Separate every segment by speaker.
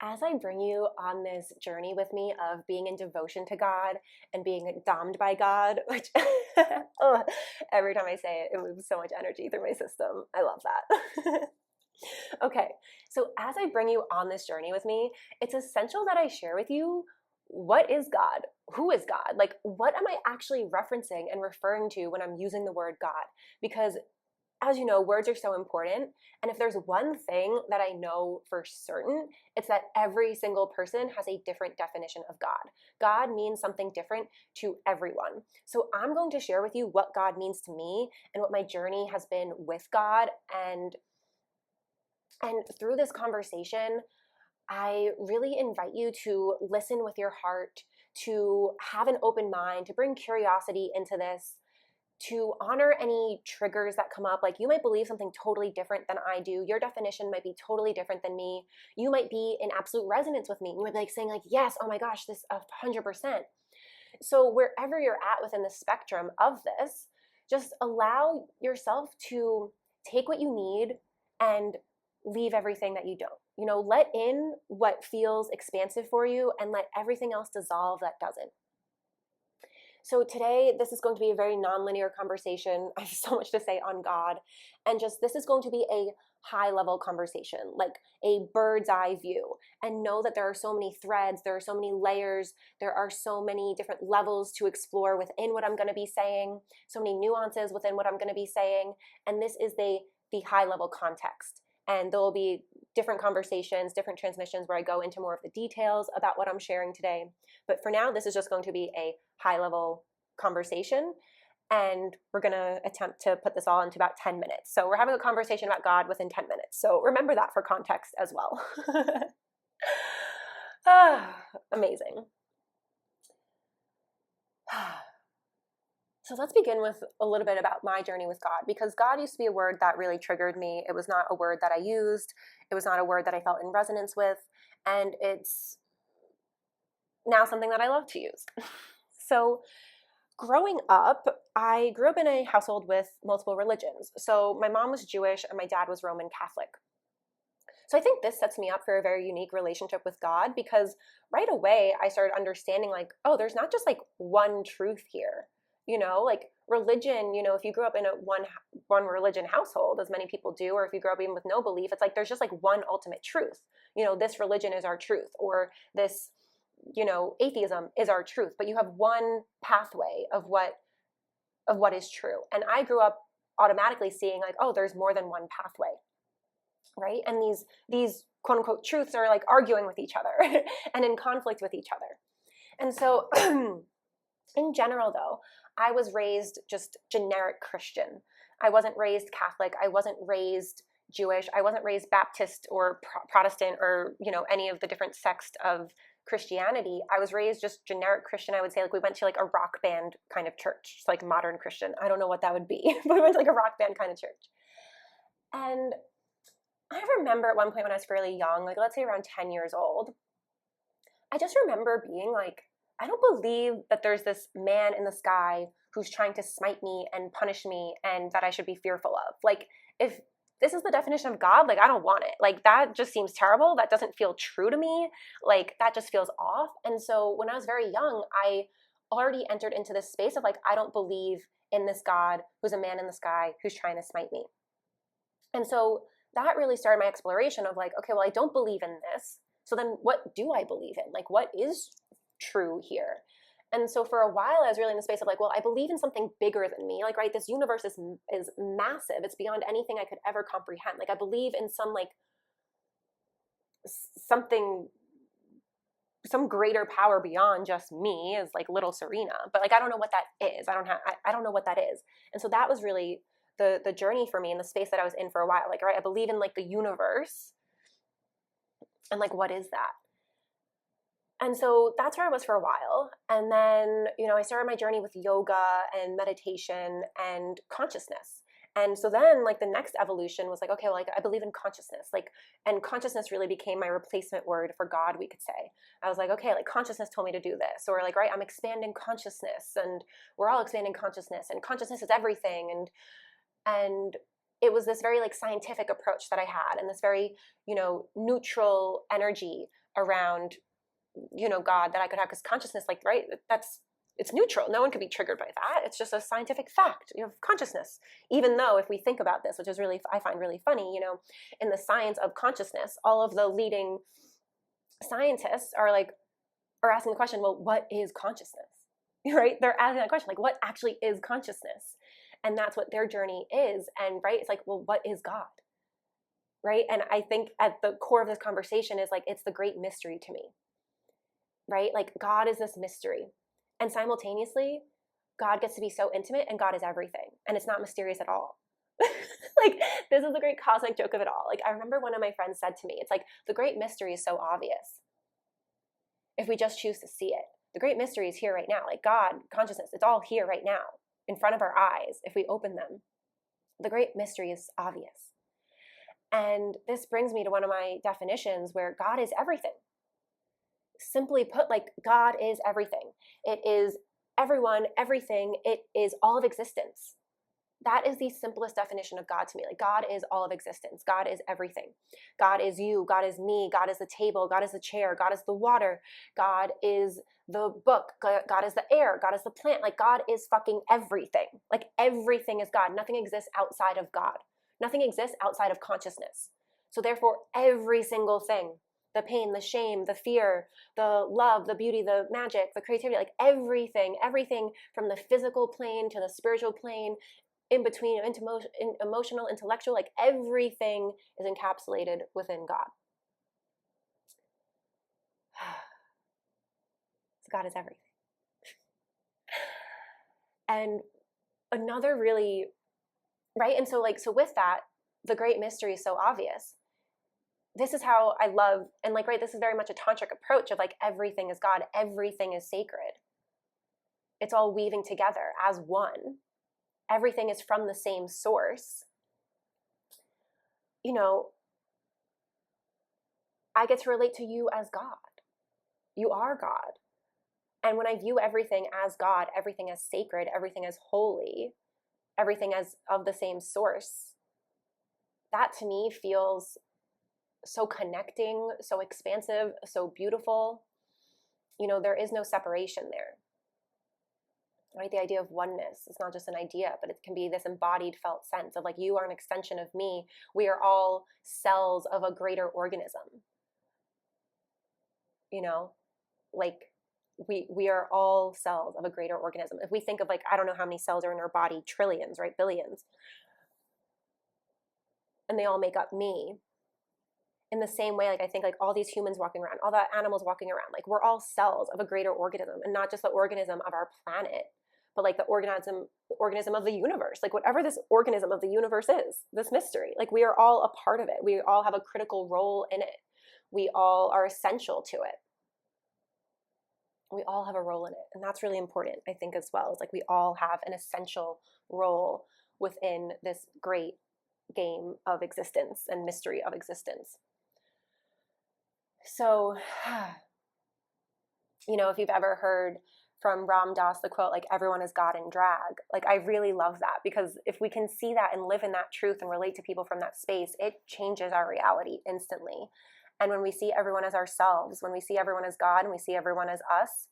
Speaker 1: As I bring you on this journey with me of being in devotion to God and being dommed by God, which oh, every time I say it, it moves so much energy through my system. I love that. Okay, so as I bring you on this journey with me, it's essential that I share with you what is God? Who is God? Like, what am I actually referencing and referring to when I'm using the word God? Because as you know, words are so important. And if there's one thing that I know for certain, it's that every single person has a different definition of God. God means something different to everyone. So I'm going to share with you what God means to me and what my journey has been with God. And through this conversation, I really invite you to listen with your heart, to have an open mind, to bring curiosity into this, to honor any triggers that come up. Like, you might believe something totally different than I do. Your definition might be totally different than me. You might be in absolute resonance with me. You might be like saying like, yes, oh my gosh, this 100%. So wherever you're at within the spectrum of this, just allow yourself to take what you need and leave everything that you don't. Let in what feels expansive for you and let everything else dissolve that doesn't. So today, this is going to be a very non-linear conversation. I have so much to say on God. And just this is going to be a high-level conversation, like a bird's eye view. And know that there are so many threads, there are so many layers, there are so many different levels to explore within what I'm going to be saying, so many nuances within what I'm going to be saying. And this is the high-level context. And there will be different conversations, different transmissions where I go into more of the details about what I'm sharing today. But for now, this is just going to be a high-level conversation, and we're going to attempt to put this all into about 10 minutes. So we're having a conversation about God within 10 minutes. So remember that for context as well. Amazing. So let's begin with a little bit about my journey with God, because God used to be a word that really triggered me. It was not a word that I used. It was not a word that I felt in resonance with. And it's now something that I love to use. So growing up, I grew up in a household with multiple religions. So my mom was Jewish and my dad was Roman Catholic. So I think this sets me up for a very unique relationship with God, because right away I started understanding like, oh, there's not just like one truth here. Like religion, if you grew up in a one religion household, as many people do, or if you grow up even with no belief, it's like there's just like one ultimate truth. This religion is our truth, or this, atheism is our truth. But you have one pathway of what is true. And I grew up automatically seeing like, oh, there's more than one pathway, right? And these quote unquote truths are like arguing with each other and in conflict with each other. And so in general, though, I was raised just generic Christian. I wasn't raised Catholic. I wasn't raised Jewish. I wasn't raised Baptist or Protestant or, any of the different sects of Christianity. I was raised just generic Christian. I would say like we went to like a rock band kind of church. It's like modern Christian. I don't know what that would be, but we went to like a rock band kind of church. And I remember at one point when I was fairly young, like let's say around 10 years old, I just remember being like, I don't believe that there's this man in the sky who's trying to smite me and punish me and that I should be fearful of. Like, if this is the definition of God, like, I don't want it. Like, that just seems terrible. That doesn't feel true to me. Like, that just feels off. And so when I was very young, I already entered into this space of like, I don't believe in this God who's a man in the sky who's trying to smite me. And so that really started my exploration of like, okay, well, I don't believe in this. So then what do I believe in? Like, what is true here? And so for a while I was really in the space of like, well, I believe in something bigger than me. Like, right, this universe is massive. It's beyond anything I could ever comprehend. Like, I believe in some like some greater power beyond just me as like little Serena. But like, I don't know what that is. I don't know what that is. And so that was really the journey for me in the space that I was in for a while. Like, right, I believe in like the universe, and like, what is that? And so that's where I was for a while. And then, I started my journey with yoga and meditation and consciousness. And so then like the next evolution was like, okay, well, like I believe in consciousness, like, and consciousness really became my replacement word for God, we could say. I was like, okay, like consciousness told me to do this, or like, right, I'm expanding consciousness and we're all expanding consciousness and consciousness is everything. And it was this very like scientific approach that I had, and this very, neutral energy around, God that I could have, because consciousness, like, right, it's neutral. No one could be triggered by that. It's just a scientific fact. You have consciousness. Even though if we think about this, which is really, I find really funny, in the science of consciousness, all of the leading scientists are asking the question, well, what is consciousness? Right? They're asking that question, like, what actually is consciousness? And that's what their journey is. And right, it's like, well, what is God? Right? And I think at the core of this conversation is like, it's the great mystery to me. Right? Like, God is this mystery. And simultaneously, God gets to be so intimate, and God is everything. And it's not mysterious at all. Like, this is the great cosmic joke of it all. Like, I remember one of my friends said to me, it's like, the great mystery is so obvious if we just choose to see it. The great mystery is here right now. Like, God, consciousness, it's all here right now in front of our eyes if we open them. The great mystery is obvious. And this brings me to one of my definitions, where God is everything. Simply put, like, God is everything. It is everyone, everything. It is all of existence. That is the simplest definition of God to me. Like, God is all of existence. God is everything. God is you. God is me. God is the table. God is the chair. God is the water. God is the book. God is the air. God is the plant. Like, God is fucking everything. Like, everything is God. Nothing exists outside of God. Nothing exists outside of consciousness. So therefore, every single thing, the pain, the shame, the fear, the love, the beauty, the magic, the creativity, like everything from the physical plane to the spiritual plane, in between, emotional, intellectual, like everything is encapsulated within God. So God is everything. And another really, right? And so with that, the great mystery is so obvious. This is how I love, and like, right, this is very much a tantric approach of like, everything is God, everything is sacred. It's all weaving together as one. Everything is from the same source. I get to relate to you as God. You are God. And when I view everything as God, everything as sacred, everything as holy, everything as of the same source, that to me feels so connecting, so expansive, so beautiful. There is no separation there. Right? The idea of oneness is not just an idea, but it can be this embodied, felt sense of like, you are an extension of me. We are all cells of a greater organism. Like, we are all cells of a greater organism. If we think of like, I don't know how many cells are in our body, trillions, right? Billions. And they all make up me. In the same way, like, I think like all these humans walking around, all the animals walking around, like, we're all cells of a greater organism, and not just the organism of our planet, but like the organism of the universe, like whatever this organism of the universe is, this mystery, like, we are all a part of it. We all have a critical role in it. We all are essential to it. We all have a role in it. And that's really important, I think, as well. It's like, we all have an essential role within this great game of existence and mystery of existence. So, if you've ever heard from Ram Dass the quote, like, everyone is God in drag, like, I really love that, because if we can see that and live in that truth and relate to people from that space, it changes our reality instantly. And when we see everyone as ourselves, when we see everyone as God, and we see everyone as us,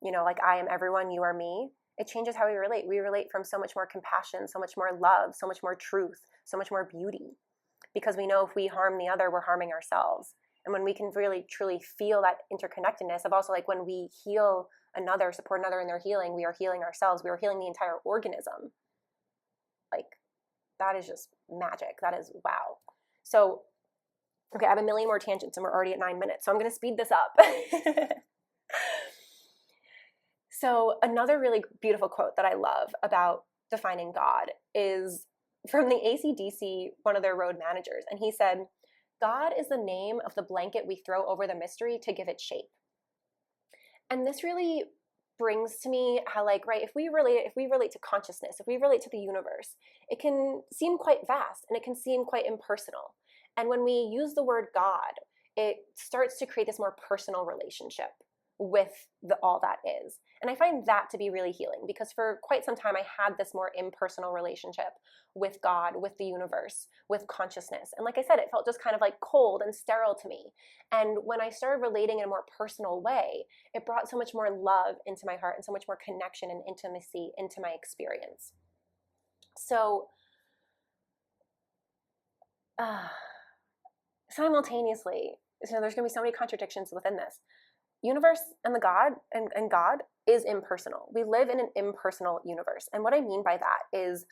Speaker 1: like, I am everyone, you are me, it changes how we relate. We relate from so much more compassion, so much more love, so much more truth, so much more beauty, because we know if we harm the other, we're harming ourselves. And when we can really, truly feel that interconnectedness of also, like, when we heal another, support another in their healing, we are healing ourselves. We are healing the entire organism. Like, that is just magic. That is wow. So, okay, I have a million more tangents and we're already at 9 minutes. So I'm going to speed this up. So another really beautiful quote that I love about defining God is from the AC/DC, one of their road managers. And he said, God is the name of the blanket we throw over the mystery to give it shape. And this really brings to me how, like, right, if we relate to consciousness, if we relate to the universe, it can seem quite vast and it can seem quite impersonal. And when we use the word God, it starts to create this more personal relationship with all that is. And I find that to be really healing, because for quite some time I had this more impersonal relationship with God, with the universe, with consciousness. And like I said, it felt just kind of like cold and sterile to me. And when I started relating in a more personal way, it brought so much more love into my heart and so much more connection and intimacy into my experience. So simultaneously, there's going to be so many contradictions within this. Universe and the God and God is impersonal. We live in an impersonal universe. And what I mean by that is,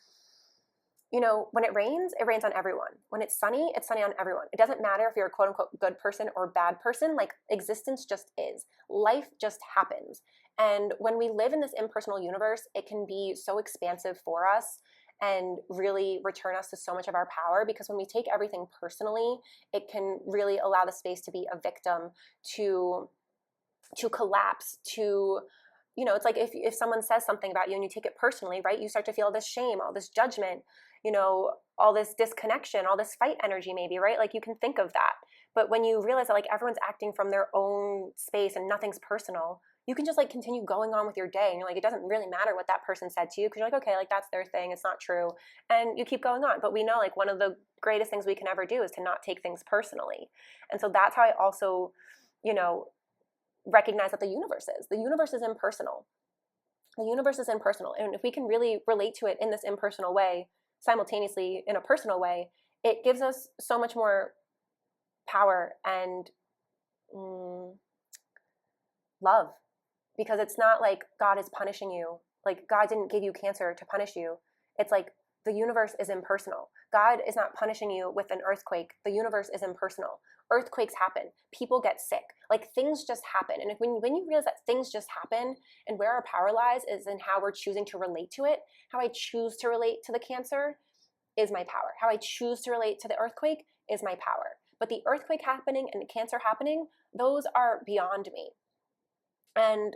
Speaker 1: when it rains on everyone. When it's sunny on everyone. It doesn't matter if you're a quote unquote good person or bad person, like existence just is. Life just happens. And when we live in this impersonal universe, it can be so expansive for us and really return us to so much of our power, because when we take everything personally, it can really allow the space to be a victim, to collapse, to, it's like if someone says something about you and you take it personally, right? You start to feel this shame, all this judgment, all this disconnection, all this fight energy maybe, right? Like you can think of that. But when you realize that like everyone's acting from their own space and nothing's personal, you can just like continue going on with your day. And you're like, it doesn't really matter what that person said to you, because you're like, okay, like that's their thing. It's not true. And you keep going on. But we know like one of the greatest things we can ever do is to not take things personally. And so that's how I also, recognize that the universe is impersonal. The universe is impersonal. And if we can really relate to it in this impersonal way, simultaneously in a personal way, it gives us so much more power and love. Because it's not like God is punishing you. Like God didn't give you cancer to punish you. It's like the universe is impersonal. God is not punishing you with an earthquake. The universe is impersonal. Earthquakes happen. People get sick. Like things just happen. And when you realize that things just happen, and where our power lies is in how we're choosing to relate to it. How I choose to relate to the cancer is my power. How I choose to relate to the earthquake is my power. But the earthquake happening and the cancer happening, those are beyond me. And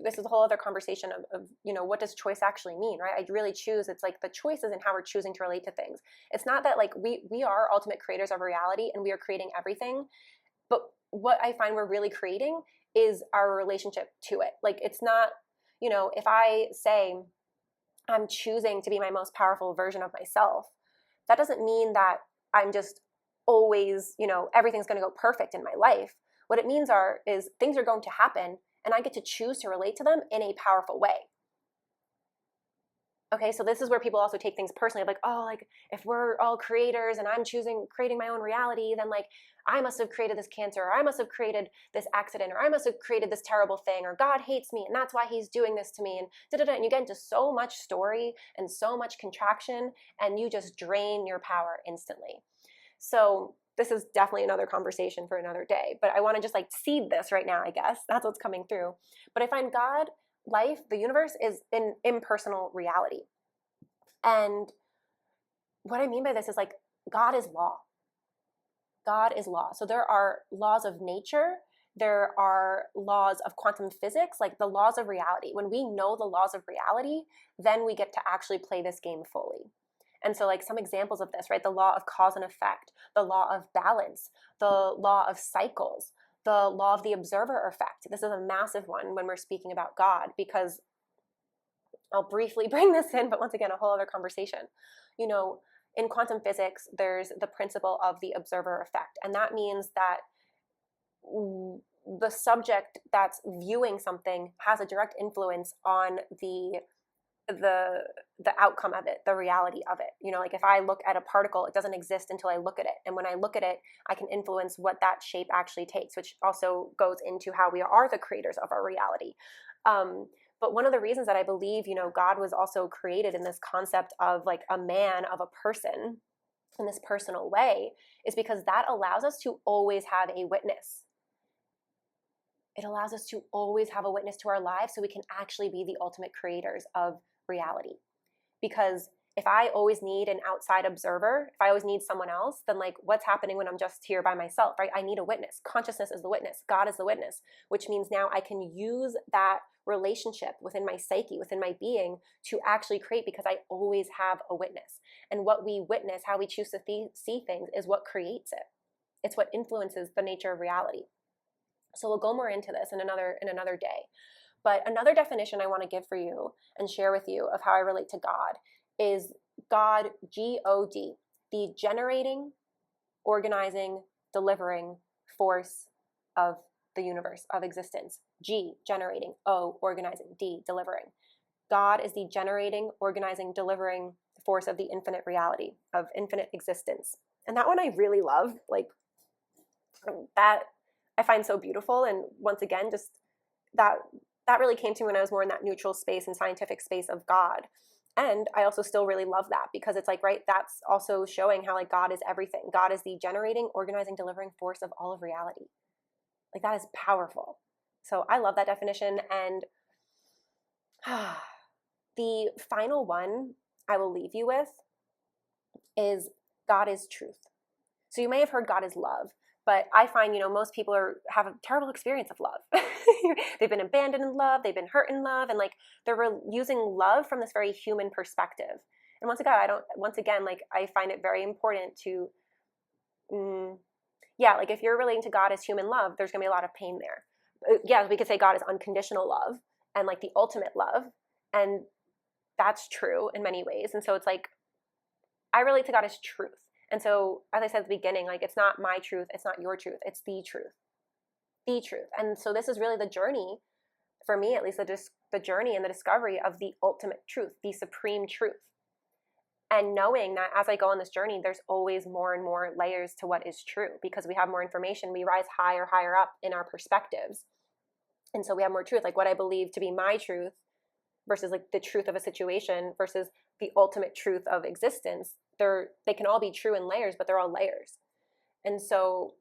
Speaker 1: this is a whole other conversation of what does choice actually mean, right? I really choose. It's like the choices and how we're choosing to relate to things. It's not that like we are ultimate creators of reality and we are creating everything. But what I find we're really creating is our relationship to it. Like it's not, if I say I'm choosing to be my most powerful version of myself, that doesn't mean that I'm just always, everything's going to go perfect in my life. What it means is things are going to happen, and I get to choose to relate to them in a powerful way. Okay, so this is where people also take things personally, like, oh, like if we're all creators and I'm creating my own reality, then like I must have created this cancer, or I must have created this accident, or I must have created this terrible thing, or God hates me and that's why he's doing this to me, and da-da-da. And you get into so much story and so much contraction, and you just drain your power instantly. So this is definitely another conversation for another day, but I want to just like seed this right now, I guess. That's what's coming through. But I find God, life, the universe is an impersonal reality. And what I mean by this is like God is law. God is law. So there are laws of nature. There are laws of quantum physics, like the laws of reality. When we know the laws of reality, then we get to actually play this game fully. And so like some examples of this, right? The law of cause and effect, the law of balance, the law of cycles, the law of the observer effect. This is a massive one when we're speaking about God, because I'll briefly bring this in, but once again, a whole other conversation. In quantum physics, there's the principle of the observer effect. And that means that the subject that's viewing something has a direct influence on the outcome of it, the reality of it. Like if I look at a particle, it doesn't exist until I look at it. And when I look at it, I can influence what that shape actually takes, which also goes into how we are the creators of our reality. But one of the reasons that I believe, God was also created in this concept of like a man, of a person in this personal way, is because that allows us to always have a witness. It allows us to always have a witness to our lives, so we can actually be the ultimate creators of reality. Because if I always need an outside observer, if I always need someone else, then like what's happening when I'm just here by myself, right? I need a witness. Consciousness is the witness. God is the witness, which means now I can use that relationship within my psyche, within my being, to actually create, because I always have a witness. And what we witness, how we choose to see things, is what creates it. It's what influences the nature of reality. So we'll go more into this in another day. But another definition I want to give for you and share with you of how I relate to God is God, G-O-D, the generating, organizing, delivering force of the universe, of existence. G, generating. O, organizing. D, delivering. God is the generating, organizing, delivering force of the infinite reality, of infinite existence. And that one I really love. Like, that I find so beautiful. And once again, just that really came to me when I was more in that neutral space and scientific space of God. And I also still really love that, because it's like, right, that's also showing how like God is everything. God is the generating, organizing, delivering force of all of reality. Like, that is powerful. So I love that definition. And the final one I will leave you with is God is truth. So you may have heard God is love, but I find, most people have a terrible experience of love. They've been abandoned in love, they've been hurt in love, and like they're using love from this very human perspective. And once again, like I find it very important to, like if you're relating to God as human love, there's gonna be a lot of pain there. Yeah, we could say God is unconditional love and like the ultimate love, and that's true in many ways. And so it's like, I relate to God as truth. And so, as I said at the beginning, like it's not my truth, it's not your truth, it's the truth. The truth. And so this is really the journey, for me at least, the journey and the discovery of the ultimate truth, the supreme truth. And knowing that as I go on this journey, there's always more and more layers to what is true, because we have more information, we rise higher up in our perspectives. And so we have more truth, like what I believe to be my truth versus like the truth of a situation versus the ultimate truth of existence. They can all be true in layers, but they're all layers. And so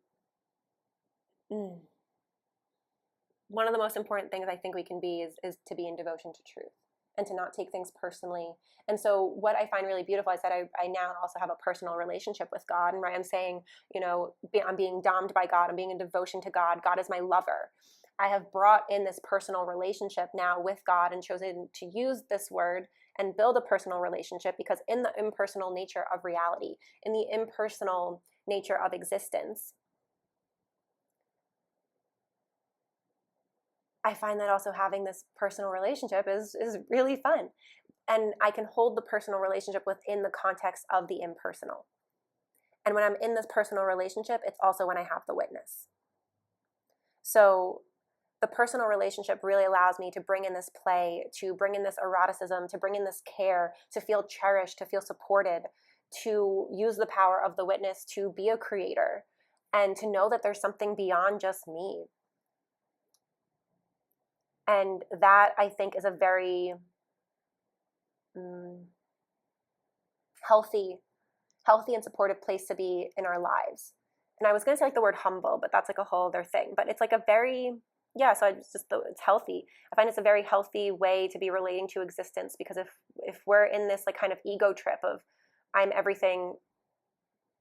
Speaker 1: one of the most important things I think we can be is to be in devotion to truth and to not take things personally. And so what I find really beautiful is that I now also have a personal relationship with God. And right, I'm saying, I'm being dommed by God. I'm being in devotion to God. God is my lover. I have brought in this personal relationship now with God and chosen to use this word and build a personal relationship, because in the impersonal nature of reality, in the impersonal nature of existence, I find that also having this personal relationship is really fun. And I can hold the personal relationship within the context of the impersonal. And when I'm in this personal relationship, it's also when I have the witness. So the personal relationship really allows me to bring in this play, to bring in this eroticism, to bring in this care, to feel cherished, to feel supported, to use the power of the witness to be a creator, and to know that there's something beyond just me. And that, I think, is a very healthy and supportive place to be in our lives. And I was going to say like the word humble, but that's like a whole other thing. But it's like a very, so it's healthy. I find it's a very healthy way to be relating to existence, because if we're in this like kind of ego trip of I'm everything,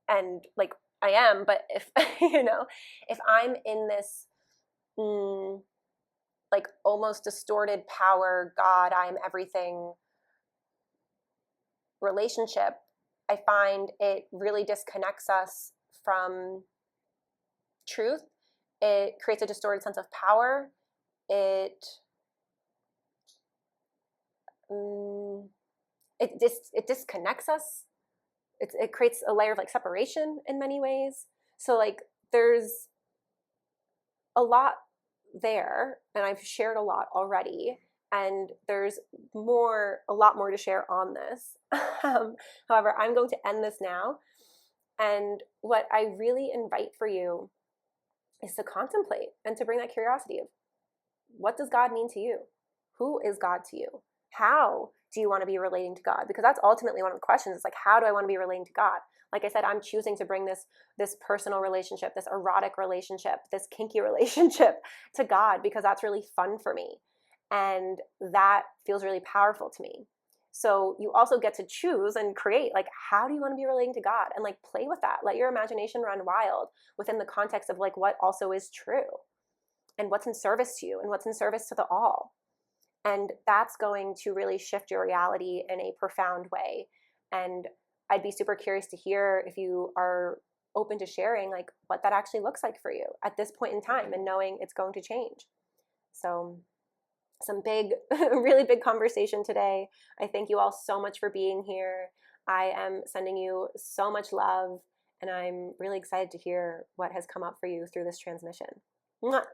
Speaker 1: and like I am, but if, if I'm in this like almost distorted power, God, I'm everything relationship, I find it really disconnects us from truth. It creates a distorted sense of power. It disconnects us. It creates a layer of like separation in many ways. So like there's a lot there, and I've shared a lot already, and there's a lot more to share on this. However, I'm going to end this now. And what I really invite for you is to contemplate and to bring that curiosity of, what does God mean to you? Who is God to you? How do you want to be relating to God? Because that's ultimately one of the questions. It's like, how do I want to be relating to God? Like I said, I'm choosing to bring this personal relationship, this erotic relationship, this kinky relationship to God, because that's really fun for me. And that feels really powerful to me. So you also get to choose and create, like, how do you want to be relating to God? And like play with that. Let your imagination run wild within the context of like what also is true and what's in service to you and what's in service to the all. And that's going to really shift your reality in a profound way. And I'd be super curious to hear if you are open to sharing like what that actually looks like for you at this point in time, and knowing it's going to change. So some big, really big conversation today. I thank you all so much for being here. I am sending you so much love, and I'm really excited to hear what has come up for you through this transmission. Mwah.